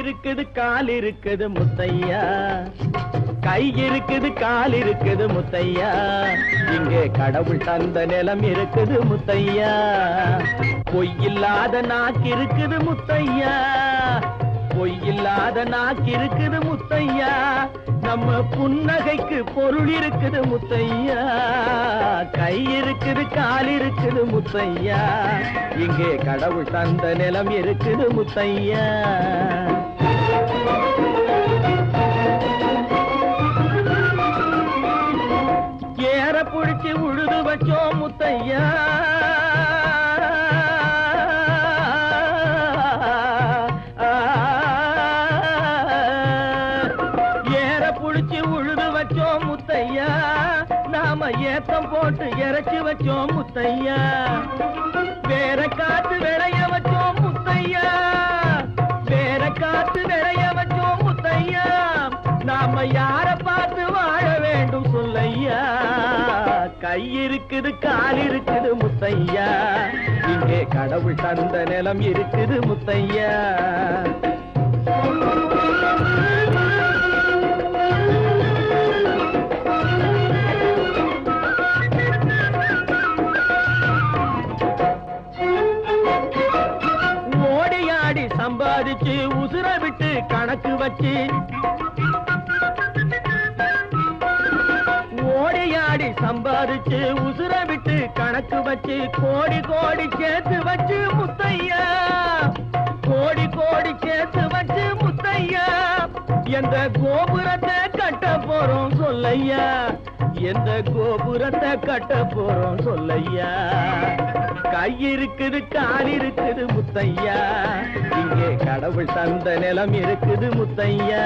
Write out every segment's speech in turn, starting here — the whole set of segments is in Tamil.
இருக்குது கால் இருக்குது முத்தையா, கை இருக்குது கால் இருக்குது முத்தையா, இங்கே கடவுள் தந்த நிலம் இருக்குது முத்தையா, பொய்யில்லாத நாக்கு இருக்குது முத்தையா, பொய்யில்லாத நாக்கு இருக்குது முத்தையா, நம்ம புன்னகைக்கு பொருள் இருக்குது முத்தையா, கை இருக்குது கால் இருக்குது முத்தையா, இங்கே கடவுள் தந்த நிலம் இருக்குது முத்தையா. ஏற புடிச்சு உழுது வச்சோம் முத்தையா, உழுது வச்சோம் முத்தையா, நாம ஏத்தம் போட்டு இறைச்சி வச்சோம் முத்தையா, வேற காத்து விளைய வச்சோம் முத்தையா, வேற காத்து விளைய வச்சோம் முத்தையா, நாம யார பார்த்து வாழ வேண்டும் சொல்லையா, கை இருக்குது கால் இருக்குது முத்தையா, இங்கே கடவுள் தந்த நிலம் இருக்குது முத்தையா. சம்பாதிச்சு உசுர விட்டு கணக்கு வச்சு, ஓடியாடி சம்பாதிச்சு உசுர விட்டு கணக்கு வச்சு, கோடி கோடி சேர்த்து வச்சு முத்தையா, கோடி கோடி சேர்த்து வச்சு முத்தையா, எந்த கோபுரத்தை கட்ட போறோம் சொல்லையா, எந்த கோபுரத்தை கட்ட போறோம் சொல்லையா, கை இருக்குது கால் இருக்குது முத்தையா, இங்கே கடவுள் தந்த நிலம் இருக்குது முத்தையா.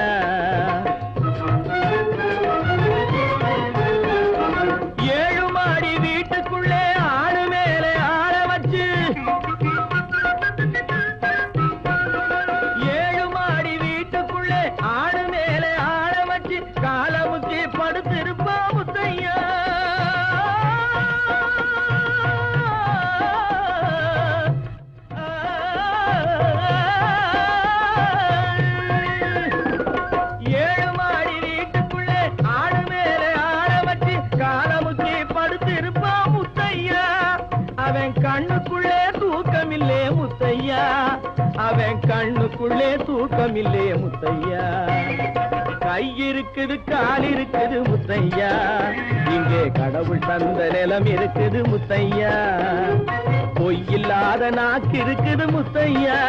ஏழு மாடி வீட்டுக்குள்ளே ஆடு மேலே ஆள வச்சு, ஏழு மாடி வீட்டுக்குள்ளே ஆடு மேலே ஆள வச்சு, காலமுக்கி படுத்திருப்பா முத்தையா, அவன் கண்ணுக்குள்ளே தூக்கமில்லே முத்தையா, அவன் கண்ணுக்குள்ளே தூக்கமில்லே முத்தையா, கை இருக்குது கால் இருக்குது முத்தையா, இங்கே கடவுள் தந்த நிலம் இருக்குது முத்தையா, பொய்யில்லாத நாக்கு இருக்குது முத்தையா,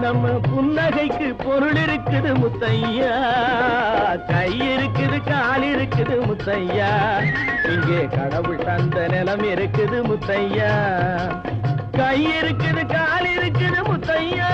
நம்ம புன்னகைக்கு பொருள் இருக்குது முத்தையா, கை இருக்குது கால் இருக்குது முத்தையா, இங்கே கடவுள் தந்த நிலம் இருக்குது முத்தையா, கை இருக்குது கால் இருக்குது முத்தையா.